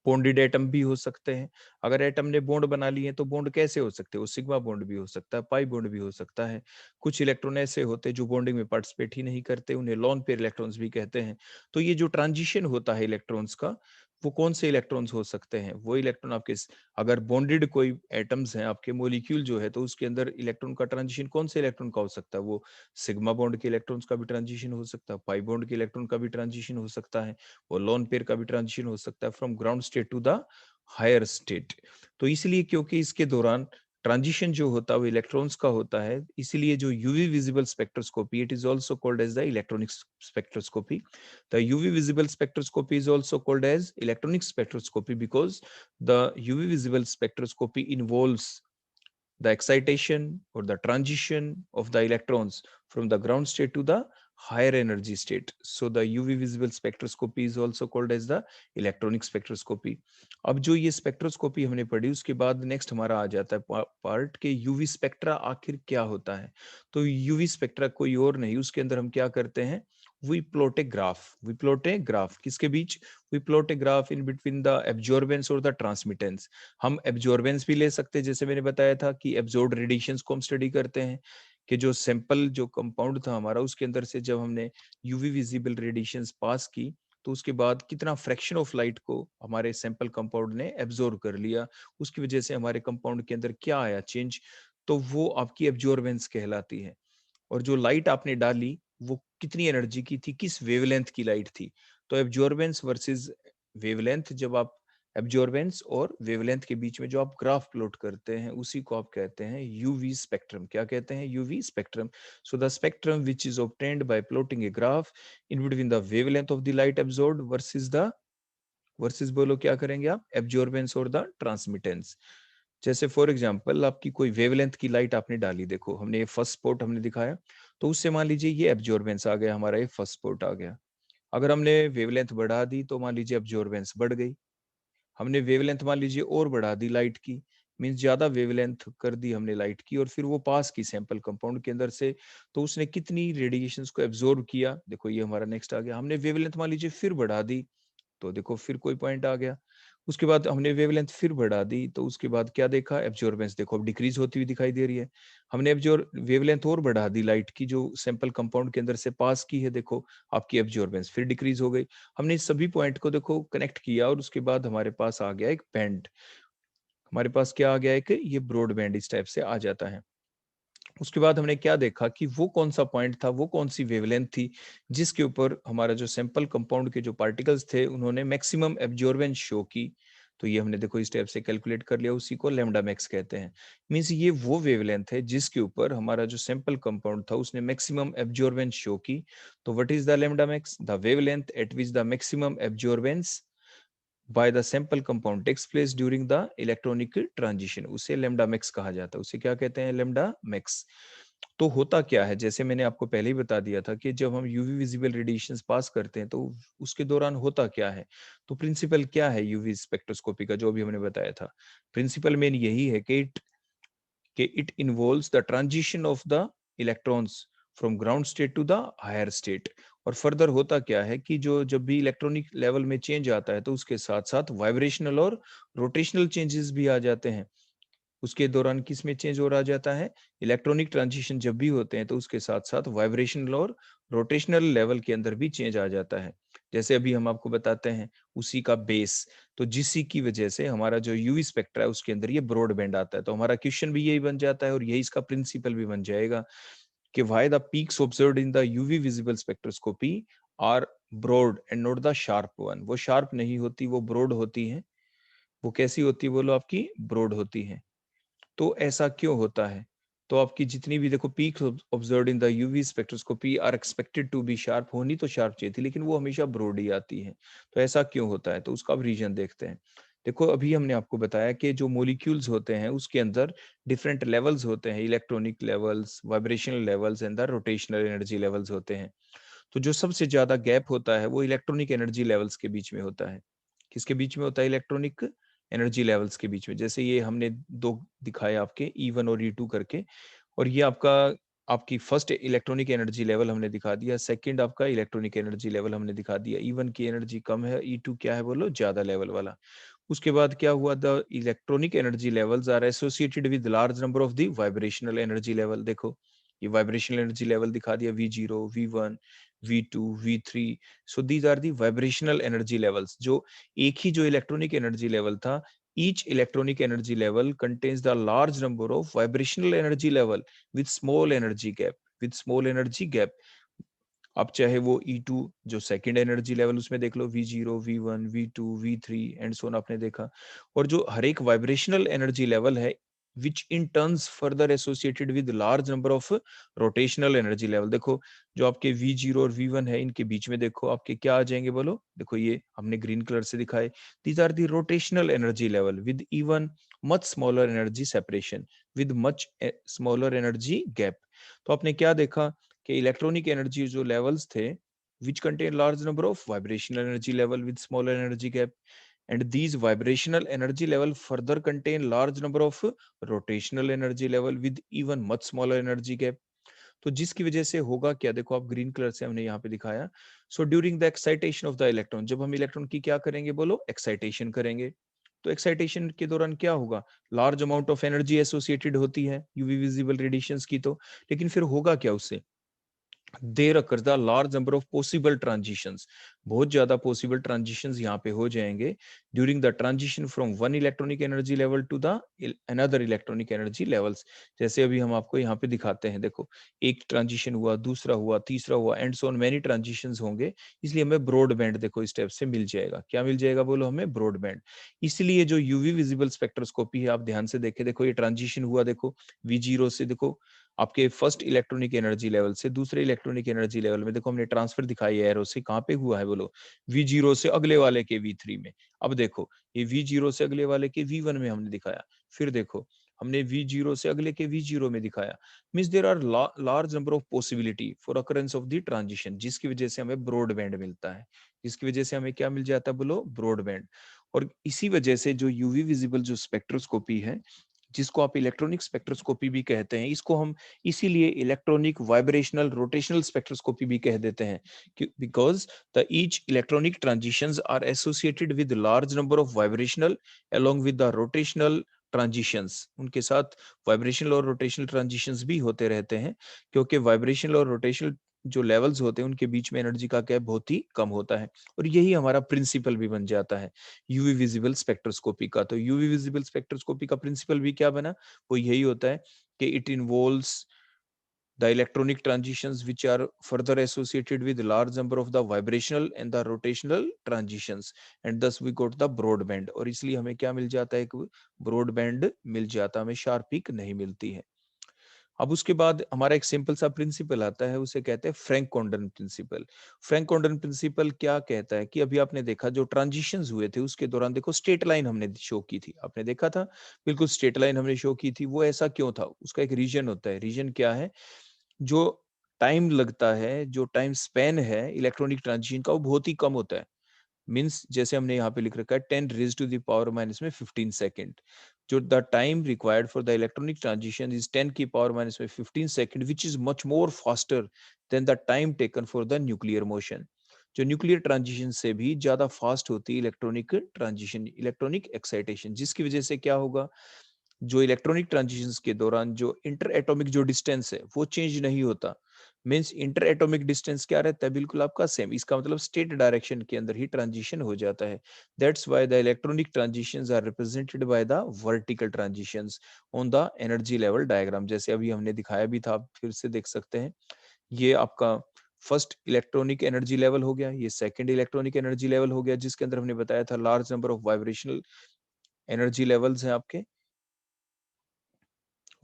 बॉन्डेड एटम भी हो सकते हैं। अगर एटम ने बॉन्ड बना लिए तो बॉन्ड कैसे हो सकते हैं? वो सिग्मा बॉन्ड भी हो सकता है, पाई बॉन्ड भी हो सकता है। कुछ इलेक्ट्रॉन ऐसे होते हैं जो बॉन्डिंग में पार्टिसिपेट ही नहीं करते, उन्हें लॉन पेयर इलेक्ट्रॉन्स भी कहते हैं। तो ये जो ट्रांजिशन होता है इलेक्ट्रॉन्स का, वो कौन से इलेक्ट्रॉन्स हो सकते हैं? वो इलेक्ट्रॉन आपके अगर बॉन्डेड कोई एटम्स हैं आपके मॉलिक्यूल जो है, तो उसके अंदर इलेक्ट्रॉन का ट्रांजिशन कौन से इलेक्ट्रॉन का हो सकता है? वो सिग्मा बॉन्ड के इलेक्ट्रॉन्स का भी ट्रांजिशन हो सकता है, पाई बॉन्ड के इलेक्ट्रॉन का भी ट्रांजिशन हो सकता है, और लोन पेयर का भी ट्रांजिशन हो सकता है from ground state to the higher state. तो इसलिए क्योंकि इसके दौरान ट्रांजिशन जो होता है वो इलेक्ट्रॉन्स का होता है, इसीलिए जो UV visible spectroscopy, it is also called as the electronic spectroscopy. The UV visible spectroscopy is also called as electronic spectroscopy because the UV visible spectroscopy involves the excitation or the transition of the electrons from the ground state to the higher energy state. So the UV visible spectroscopy is also called as the electronic spectroscopy. अब जो ये स्पेक्ट्रोस्कोपी हमने पढ़ी उसके बाद नेक्स्ट हमारा आ जाता है पार्ट के यूवी स्पेक्ट्रा आखिर क्या होता है। तो यूवी स्पेक्ट्रा कोई और नहीं, उसके अंदर हम क्या करते हैं, we plot a graph. We plot a graph किसके बीच? We plot a graph in between the absorbance और द ट्रांसमिटेंस। हम एब्जॉर्बेंस भी ले सकते हैं, जैसे मैंने बताया था कि एब्जॉर्ब रेडिएशंस को हम स्टडी करते हैं कि जो सैंपल जो कंपाउंड था हमारा उसके अंदर से जब हमने यूवी विजिबल रेडिएशंस पास की तो उसके बाद कितना फ्रैक्शन ऑफ लाइट को हमारे सैंपल कंपाउंड ने एब्जॉर्ब कर लिया, उसकी वजह से हमारे कंपाउंड के अंदर क्या आया चेंज, तो वो आपकी एब्जॉर्बेंस कहलाती है। और जो लाइट आपने डाली वो कितनी एनर्जी की थी, किस वेवलेंथ की लाइट थी। तो एब्जॉर्बेंस वर्सेस वेवलेंथ, जब आप एब्जॉर्बेंस और वेवलेंथ के बीच में जो आप ग्राफ प्लॉट करते हैं उसी को आप कहते हैं यूवी स्पेक्ट्रम। क्या कहते हैं? UV spectrum. So the spectrum which is obtained by plotting A graph in between the wavelength of the light absorbed versus the, versus बोलो क्या करेंगे आप, एब्जॉर्बेंस और द ट्रांसमिटेंस। जैसे फॉर एग्जांपल आपकी कोई वेवलेंथ की लाइट आपने डाली, देखो हमने ये फर्स्ट स्पॉट हमने दिखाया, तो उससे मान लीजिए ये एब्जॉर्बेंस आ गया हमारा, ये फर्स्ट स्पॉट आ गया। अगर हमने वेवलेंथ बढ़ा दी तो मान लीजिए एब्जॉर्बेंस बढ़ गई। हमने वेवलेंथ मान लीजिए और बढ़ा दी लाइट की, मींस ज्यादा वेवलेंथ कर दी हमने लाइट की, और फिर वो पास की सैंपल कंपाउंड के अंदर से, तो उसने कितनी रेडिएशंस को एब्जॉर्ब किया, देखो ये हमारा नेक्स्ट आ गया। हमने वेवलेंथ मान लीजिए फिर बढ़ा दी, तो देखो फिर कोई पॉइंट आ गया। उसके बाद हमने वेवलेंथ फिर बढ़ा दी, तो उसके बाद क्या देखा, एब्जॉर्बेंस देखो अब डिक्रीज होती हुई दिखाई दे रही है। हमने एब्जॉर्ब वेवलेंथ और बढ़ा दी लाइट की जो सैंपल कंपाउंड के अंदर से पास की है, देखो आपकी एब्जॉर्बेंस फिर डिक्रीज हो गई। हमने इस सभी पॉइंट को देखो कनेक्ट किया और उसके बाद हमारे पास आ गया एक बैंड। हमारे पास क्या आ गया, एक ये ब्रॉड बैंड इस टाइप से आ जाता है। उसके बाद हमने क्या देखा कि वो कौन सा पॉइंट था, वो कौन सी वेवलेंथ थी जिसके ऊपर हमारा जो सैंपल कंपाउंड के जो पार्टिकल्स थे उन्होंने मैक्सिमम एब्जॉर्बेंस शो की। तो ये हमने देखो इस टाइप से कैलकुलेट कर लिया, उसी को लैम्डा मैक्स कहते हैं। मींस ये वो वेवलेंथ है जिसके ऊपर हमारा जो सैंपल कंपाउंड था उसने मैक्सिमम एब्जॉर्बेंस शो की। तो what is the lambda max? The wavelength eight which the maximum absorbance by the sample compound takes place during the electronic transition, उसे lambda max कहा जाता है। उसे क्या कहते हैं? lambda max। तो होता क्या है, जैसे मैंने आपको पहले ही बता दिया था कि जब हम यूवी विजिबल रेडिएशंस पास करते हैं तो उसके दौरान होता क्या है। तो प्रिंसिपल क्या है यूवी स्पेक्ट्रोस्कोपी का, जो भी हमने बताया था, प्रिंसिपल मेन यही है कि it involves the transition of the electrons from ground state to the higher state। और फर्दर होता क्या है कि जो जब भी इलेक्ट्रॉनिक लेवल में चेंज आता है तो उसके साथ साथ वाइब्रेशनल और रोटेशनल चेंजेस भी आ जाते हैं। उसके दौरान किस में चेंज हो रहा जाता है, इलेक्ट्रॉनिक ट्रांजिशन जब भी होते हैं तो उसके साथ साथ वाइब्रेशनल और रोटेशनल लेवल के अंदर भी चेंज आ जाता है। जैसे अभी हम आपको बताते हैं उसी का बेस, तो जिसी की वजह से हमारा जो यूवी स्पेक्ट्रा है उसके अंदर ये ब्रॉड बैंड आता है। तो हमारा क्वेश्चन भी यही बन जाता है और यही इसका प्रिंसिपल भी बन जाएगा कि why the peaks observed in the UV visible spectroscopy are broad and not the sharp one. वो शार्प नहीं होती, वो ब्रॉड होती है। वो कैसी होती है बोलो, आपकी ब्रॉड होती है। तो ऐसा क्यों होता है? तो आपकी जितनी भी देखो peak observed in the UV spectroscopy are expected to be sharp, होनी तो शार्प चाहिए थी लेकिन वो हमेशा ब्रॉड ही आती है। तो ऐसा क्यों होता है? तो उसका अब रीजन देखते हैं। देखो अभी हमने आपको बताया कि जो मॉलिक्यूल्स होते हैं उसके अंदर डिफरेंट लेवल्स होते हैं, electronic levels, vibrational levels and the rotational energy levels होते हैं। तो जो सबसे ज्यादा गैप होता है वो इलेक्ट्रॉनिक एनर्जी लेवल्स के बीच में होता है। किसके बीच में होता है? इलेक्ट्रॉनिक एनर्जी लेवल्स के बीच में। जैसे ये हमने दो दिखाए आपके E1 और E2 करके, और ये आपका आपकी फर्स्ट इलेक्ट्रॉनिक एनर्जी लेवल हमने दिखा दिया, सेकंड आपका इलेक्ट्रॉनिक एनर्जी लेवल हमने दिखा दिया। E1 की एनर्जी कम है, E2 क्या है बोलो, ज्यादा लेवल वाला। उसके बाद क्या हुआ, the electronic energy levels are associated with large number of the vibrational energy level. देखो ये वाइब्रेशनल एनर्जी लेवल दिखा दिया, V0, V1, V2, V3। So these are the vibrational energy levels. जो एक ही जो इलेक्ट्रॉनिक एनर्जी लेवल था, each electronic energy level contains the large number of vibrational energy level with small energy gap, with small energy gap। अब चाहे वो E2 जो सेकंड एनर्जी लेवल उसमें देख लो, V0, V1, V2, V3 and so on आपने देखा। और जो हर एक वाइब्रेशनल एनर्जी लेवल है which in turns further associated with large number of rotational energy level। देखो जो आपके V0 और V1 है, इनके बीच में देखो आपके क्या आ जाएंगे बोलो, देखो ये हमने ग्रीन कलर से दिखाए, these are the rotational energy level with even much smaller energy separation with much smaller energy gap। तो आपने क्या देखा कि इलेक्ट्रॉनिक एनर्जी जो लेवल्स थे which contain large number of vibrational energy level with smaller energy gap, and these vibrational energy level further contain large number of rotational energy level with even much smaller energy gap। तो जिसकी वजह से होगा क्या, देखो आप ग्रीन कलर से हमने यहाँ पे दिखाया। So during the excitation of the electron, जब हम इलेक्ट्रॉन की क्या करेंगे बोलो, एक्साइटेशन करेंगे। तो एक्साइटेशन के दौरान क्या होगा, large amount of energy associated होती है यूवी विजिबल रेडिएशंस की। तो लेकिन फिर होगा क्या उससे, देर occurs the large number of possible transitions। बहुत ज्यादा possible transitions यहाँ पे हो जाएंगे during the transition from one electronic energy level to the another electronic energy levels। जैसे अभी हम आपको यहाँ पे दिखाते हैं, देखो एक ट्रांजिशन हुआ, दूसरा हुआ, तीसरा हुआ, and so on many transitions होंगे। इसलिए हमें ब्रॉड बैंड देखो इस स्टेप से मिल जाएगा। क्या मिल जाएगा बोलो, हमें ब्रॉड बैंड। इसलिए जो यूवी विजिबल स्पेक्ट्रोस्कोपी है, आप ध्यान से देखें, देखो ये ट्रांजिशन हुआ, देखो V0 से देखो आपके फर्स्ट इलेक्ट्रॉनिक एनर्जी लेवल से दूसरे इलेक्ट्रॉनिक एनर्जी लेवल में, देखो हमने ट्रांसफर दिखाई है एरो से, कहाँ पे हुआ है बोलो, V0 से अगले वाले के V3 में। अब देखो ये V0 से अगले वाले के V1 में हमने दिखाया, फिर देखो हमने V0 से अगले के V0 में दिखाया। Means there are large number of possibility for occurrence of the transition, जिसकी वजह से हमें ब्रॉड बैंड मिलता है। जिसकी वजह से हमें क्या मिल जाता है बोलो, ब्रॉड बैंड। और इसी वजह से जो यूवी विजिबल जो स्पेक्ट्रोस्कोपी है, जिसको आप इलेक्ट्रॉनिक स्पेक्ट्रोस्कोपी भी कहते हैं, इसको हम इसीलिए इलेक्ट्रॉनिक वाइब्रेशनल रोटेशनल स्पेक्ट्रोस्कोपी भी कह देते हैं, because the each electronic transitions are associated with large number of vibrational along with the rotational transitions. उनके साथ वाइब्रेशनल और रोटेशनल ट्रांजिशंस भी होते रहते हैं, क्योंकि वाइब्रेशनल और रोटेशनल जो लेवल्स होते हैं उनके बीच में एनर्जी का गैप बहुत ही कम होता है। और यही हमारा प्रिंसिपल भी बन जाता है यूवी विजिबल स्पेक्ट्रोस्कोपी का। तो यूवी विजिबल स्पेक्ट्रोस्कोपी का प्रिंसिपल भी क्या बना, वो यही होता है कि it involves the electronic transitions which are further associated with large number of the vibrational and the rotational transitions, and thus we got the broadband। और इसलिए हमें क्या मिल जाता है, एक ब्रॉडबैंड मिल जाता है, हमें शार्प पीक नहीं मिलती है। अब उसके बाद हमारा एक सिंपल सा प्रिंसिपल आता है, उसे कहते हैं Frank Condon principal. Frank Condon principal क्या कहता है कि अभी आपने देखा जो ट्रांजिशंस हुए थे उसके दौरान देखो स्ट्रेट लाइन हमने शो की थी, आपने देखा था बिल्कुल स्ट्रेट लाइन हमने शो की थी। वो ऐसा क्यों था, उसका एक रीजन होता है। रीजन क्या है, जो टाइम लगता है, जो टाइम स्पैन है इलेक्ट्रॉनिक ट्रांजिशन का, वो बहुत ही कम होता है। मीन्स जैसे हमने यहाँ पे लिख रखा है 10 raise to the power minus में 15 सेकेंड। जो the time required for the electronic transition is 10 की पावर माइनस में 15 second, which is much more faster than the time taken for the nuclear motion. जो न्यूक्लियर ट्रांजिशन से भी ज्यादा फास्ट होती है इलेक्ट्रॉनिक ट्रांजिशन, इलेक्ट्रॉनिक एक्साइटेशन। जिसकी वजह से क्या होगा, जो इलेक्ट्रॉनिक ट्रांजिशंस के दौरान जो इंटर एटॉमिक जो डिस्टेंस है वो चेंज नहीं होता। मींस इंटर एटॉमिक डिस्टेंस क्या रहता है, बिल्कुल आपका सेम। इसका मतलब स्टेट डायरेक्शन के अंदर ही ट्रांजिशन हो जाता है। That's why the electronic transitions are represented by the vertical transitions on the energy level diagram. जैसे अभी हमने दिखाया भी था, आप फिर से देख सकते हैं। ये आपका फर्स्ट इलेक्ट्रॉनिक एनर्जी लेवल हो गया, ये सेकंड इलेक्ट्रॉनिक एनर्जी लेवल हो गया, जिसके अंदर हमने बताया था large number of vibrational energy levels हैं आपके।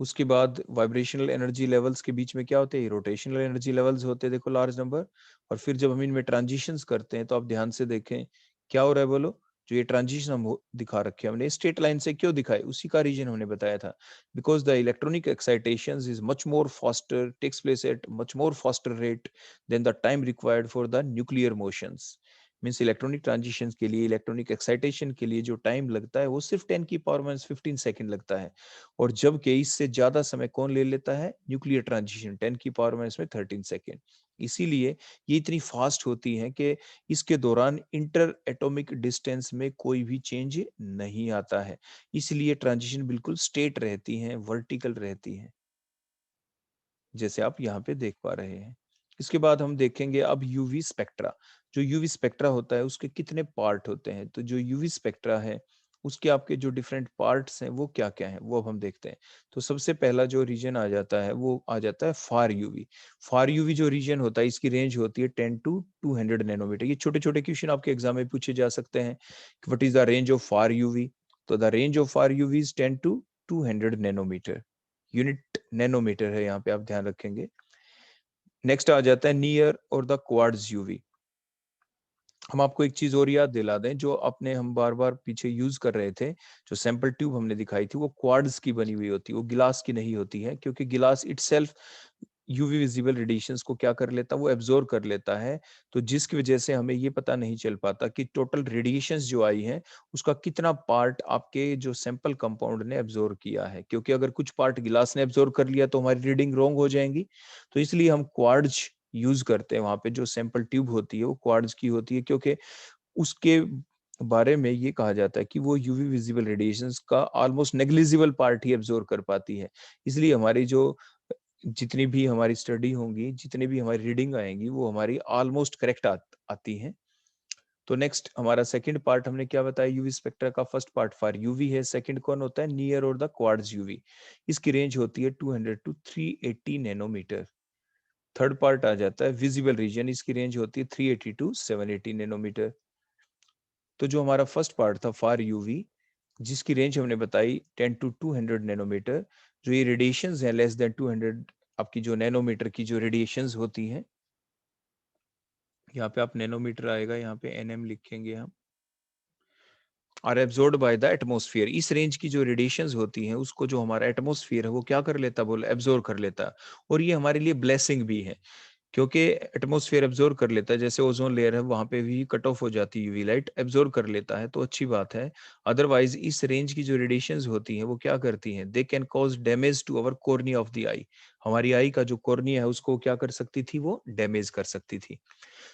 उसके बाद वाइब्रेशनल एनर्जी लेवल्स के बीच में क्या होते हैं, रोटेशनल एनर्जी लेवल्स होते हैं, देखो लार्ज नंबर। और फिर जब हम इनमें ट्रांजिशंस करते हैं तो आप ध्यान से देखें क्या हो रहा है बोलो। जो ये ट्रांजिशन हम दिखा रखे हैं हमने स्ट्रेट लाइन से क्यों दिखाए, उसी का रीजन हमने बताया था। Because the electronic excitation is much more faster, takes place at much more faster rate than the time required for the nuclear motions. Means electronic transition के लिए, इलेक्ट्रॉनिक एक्साइटेशन के लिए जो टाइम लगता है वो सिर्फ 10⁻15 लगता है। और जबकि इससे ज्यादा समय कौन ले लेता है? न्यूक्लियर ट्रांजिशन, 10⁻13 इसीलिए ये इतनी फास्ट होती है कि इसके दौरान इंटर एटॉमिक डिस्टेंस में कोई भी चेंज नहीं आता है। इसलिए ट्रांजिशन बिल्कुल स्ट्रेट रहती हैं, वर्टिकल रहती हैं, जैसे आप यहाँ पे देख पा रहे हैं। इसके बाद हम देखेंगे अब यूवी स्पेक्ट्रा। जो यूवी स्पेक्ट्रा होता है उसके कितने पार्ट होते हैं? तो जो यूवी स्पेक्ट्रा है उसके आपके जो डिफरेंट पार्ट्स हैं वो क्या क्या हैं वो अब हम देखते हैं। तो सबसे पहला जो रीजन आ जाता है वो आ जाता है फार यूवी। फार यूवी जो रीजन होता है इसकी रेंज होती है 10 to 200 नैनोमीटर। ये छोटे छोटे क्वेश्चन आपके एग्जाम में पूछे जा सकते हैं कि what is the range of far UV. तो the range of far UV is 10 to 200 nanometre. Unit nanometre है, यहाँ पे आप ध्यान रखेंगे। नेक्स्ट आ जाता है नियर और द क्वार्ट्ज यूवी। हम आपको एक चीज और याद दिला दें जो अपने हम बार बार पीछे यूज कर रहे थे, जो सैंपल ट्यूब हमने दिखाई थी वो क्वार्ट्ज की बनी हुई होती है, वो गिलास की नहीं होती है, क्योंकि गिलास इटसेल्फ यूवी विजिबल रेडिएशंस को क्या कर लेता है? वो एब्जॉर्ब कर लेता है। तो जिसकी वजह से हमें ये पता नहीं चल पाता कि टोटल रेडिएशंस जो आई हैं उसका कितना पार्ट आपके जो सैंपल कंपाउंड ने एब्जॉर्ब किया है, क्योंकि अगर कुछ पार्ट गिलास ने एब्जॉर्ब कर लिया तो हमारी रीडिंग रॉन्ग हो जाएंगी। तो इसलिए हम क्वार्ट्ज यूज करते हैं। वहां पे जो सैंपल ट्यूब होती है वो क्वार्ट्ज की होती है, क्योंकि उसके बारे में ये कहा जाता है कि वो यूवी विजिबल रेडिएशंस का ऑलमोस्ट नेग्लिजिबल पार्ट ही एब्जॉर्ब कर पाती है। इसलिए हमारी जो जितनी भी हमारी स्टडी होंगी, जितनी भी हमारी रीडिंग आएंगी वो हमारी ऑलमोस्ट करेक्ट आती हैं। तो नेक्स्ट हमारा सेकंड पार्ट हमने क्या बताया यूवी स्पेक्ट्रा का? फर्स्ट पार्ट फॉर यूवी है, सेकंड कौन होता है? नियर और द क्वार्ट्ज यूवी। इसकी रेंज होती है 200 to 380 नैनोमीटर। थर्ड पार्ट आ जाता है विजिबल रीजन, इसकी रेंज होती है 380 to 780 नैनोमीटर। तो जो हमारा फर्स्ट पार्ट था फार यूवी, जिसकी रेंज हमने बताई 10 to 200 नैनोमीटर, जो ये रेडिएशंस हैं लेस देन 200 आपकी जो नैनोमीटर की जो रेडिएशंस होती हैं, यहाँ पे आप नैनोमीटर आएगा, यहाँ पे एनएम लिखेंगे हम, are absorbed by the atmosphere. इस रेंज की जो रेडिएशंस होती हैं उसको जो हमारा एटमॉस्फेयर है वो क्या कर लेता है? बोल एब्जॉर्ब कर लेता है। और ये हमारे लिए ब्लेसिंग भी है, क्योंकि एटमॉस्फेयर एब्जॉर्ब कर लेता है। जैसे ओजोन लेयर है वहां पे भी कट ऑफ हो जाती है यूवी लाइट, एब्जॉर्ब कर लेता है तो अच्छी बात है। अदरवाइज इस रेंज की जो रेडिएशंस होती हैं वो क्या करती हैं? They can cause damage to our cornea of the eye. हमारी आई का जो कॉर्निया है उसको क्या कर सकती थी? वो डैमेज कर सकती थी।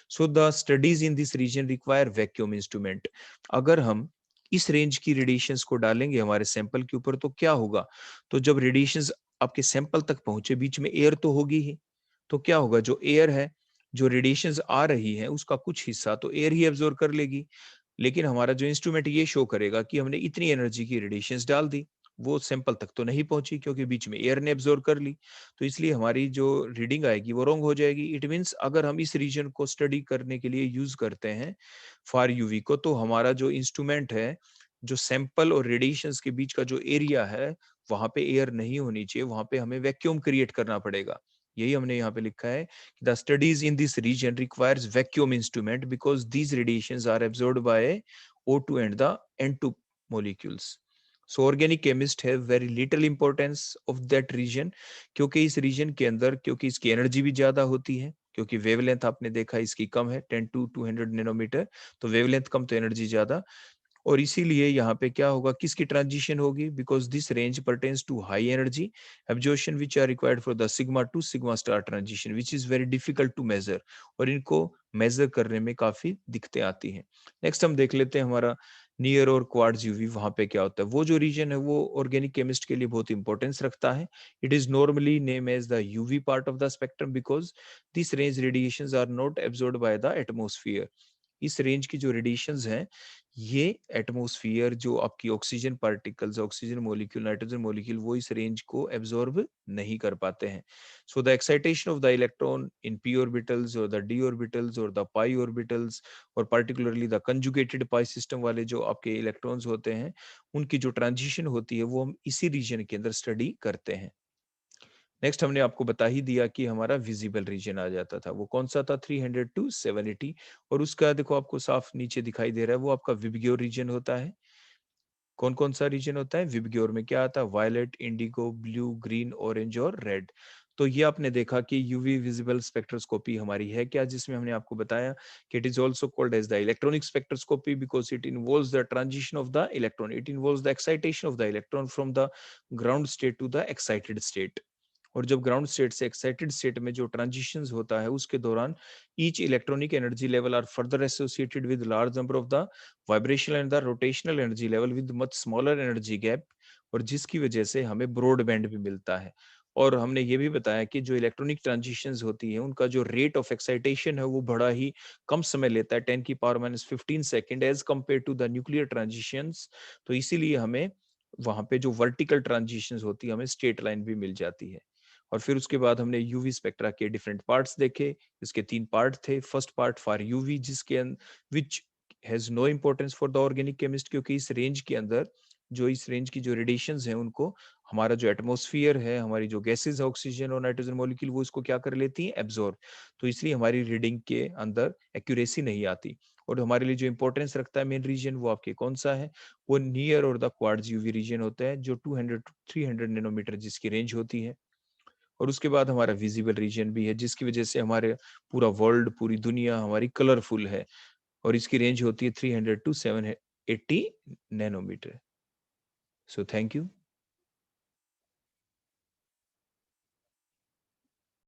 So the studies in this region require vacuum instrument. अगर हम इस रेंज की रेडिएशंस को डालेंगे हमारे सैंपल के ऊपर तो क्या होगा? तो जब रेडिएशंस आपके सैंपल तक पहुंचे, बीच में एयर तो होगी ही, तो क्या होगा? जो एयर है, जो रेडिएशंस आ रही है उसका कुछ हिस्सा तो एयर ही एब्जॉर्ब कर लेगी, लेकिन हमारा जो इंस्ट्रूमेंट ये शो करेगा कि हमने इतनी एनर्जी की रेडिएशंस डाल दी, वो सैंपल तक तो नहीं पहुंची क्योंकि बीच में एयर ने एब्जॉर्ब कर ली। तो इसलिए हमारी जो रीडिंग आएगी वो रॉन्ग हो जाएगी। इट मींस अगर हम इस रीजन को स्टडी करने के लिए यूज करते हैं फार यूवी को, तो हमारा जो इंस्ट्रूमेंट है, जो सैंपल और रेडिएशंस के बीच का जो एरिया है वहां पे एयर नहीं होनी चाहिए, वहां पे हमें वैक्यूम क्रिएट करना पड़ेगा। यही हमने यहाँ पे लिखा है, the studies in this region requires vacuum instrument because these radiations are absorbed by O2 and the N2 molecules. So organic chemist have very little importance of that region, क्योंकि इस रीजन के अंदर, क्योंकि इसकी एनर्जी भी ज्यादा होती है, क्योंकि वेवलेंथ आपने देखा इसकी कम है 10 to 200 नैनोमीटर, तो वेवलेंथ कम तो एनर्जी ज्यादा। और इसीलिए यहाँ पे क्या होगा? किसकी ट्रांजिशन होगी? Because this range pertains to high energy absorption which are required for the sigma to sigma star transition which is very difficult to measure, और इनको मेजर करने में काफी दिक्कतें आती हैं। नेक्स्ट हम देख लेते हैं हमारा नियर और क्वार्ट्ज यूवी, वहां पे क्या होता है? वो जो रीजन है वो ऑर्गेनिक केमिस्ट के लिए बहुत इंपॉर्टेंस रखता है। It is normally name as the UV part of the spectrum because this range radiations are not absorbed by the atmosphere. इस रेंज की जो रेडिएशंस हैं ये एटमॉस्फेयर, जो आपकी oxygen particles, oxygen molecule, nitrogen molecule, वो इस रेंज को एब्जॉर्ब नहीं कर पाते हैं। So the excitation of the electron in p orbitals और द डी ऑर्बिटल्स और द पाई ऑर्बिटल्स, और particularly the conjugated pi system वाले जो आपके इलेक्ट्रॉन्स होते हैं, उनकी जो ट्रांजिशन होती है वो हम इसी रीजन के अंदर स्टडी करते हैं। नेक्स्ट हमने आपको बता ही दिया कि हमारा विजिबल रीजन आ जाता था, वो कौन सा था? 300 to 780। और उसका देखो आपको साफ नीचे दिखाई दे रहा है, वो आपका विबग्योर रीजन होता है। कौन कौन सा रीजन होता है? विबग्योर में क्या आता है? Violet, indigo, blue, green, orange और रेड। तो ये आपने देखा कि यूवी विजिबल स्पेक्ट्रोस्कोपी हमारी है क्या, जिसमें हमने आपको बताया कि it is also called as the electronic spectroscopy because it involves the transition of the electron, it involves the excitation of the electron from the ground state to the excited state. और जब ग्राउंड स्टेट से एक्साइटेड स्टेट में जो ट्रांजिशंस होता है उसके दौरान each electronic energy level are further associated with large number of the vibrational and the rotational energy level with much smaller energy gap, और जिसकी वजह से हमें ब्रॉड बैंड भी मिलता है। और हमने ये भी बताया कि जो इलेक्ट्रॉनिक ट्रांजिशंस होती हैं उनका जो रेट ऑफ एक्साइटेशन है वो बड़ा ही कम समय लेता है, 10⁻⁻15 second, as compare to the nuclear transitions. तो इसीलिए हमें वहां पे जो वर्टिकल ट्रांजिशंस होती है हमें स्ट्रेट लाइन भी मिल जाती है। और फिर उसके बाद हमने यूवी स्पेक्ट्रा के डिफरेंट पार्ट्स देखे। इसके 3 पार्ट थे। फर्स्ट पार्ट फॉर यूवी, जिसके which has no importance for the organic chemist, क्योंकि इस रेंज के अंदर जो इस रेंज की जो रेडिएशंस हैं उनको हमारा जो एटमॉस्फेयर है, हमारी जो गैसेज है, ऑक्सीजन और नाइट्रोजन मॉलिक्यूल, वो इसको क्या कर लेती हैं? एब्जॉर्ब। तो इसलिए हमारी रीडिंग के अंदर एक्यूरेसी नहीं आती। और हमारे लिए जो इंपॉर्टेंस रखता है मेन रीजन, वो आपके कौन सा है? वो नियर और द क्वार्ट्ज यूवी रीजन होता है, जो 200 टू 300 नैनोमीटर जिसकी रेंज होती है। और उसके बाद हमारा विजिबल रीजन भी है, जिसकी वजह से हमारे पूरा वर्ल्ड, पूरी दुनिया हमारी कलरफुल है। और इसकी रेंज होती है 300 to 780 nanometre. So thank you.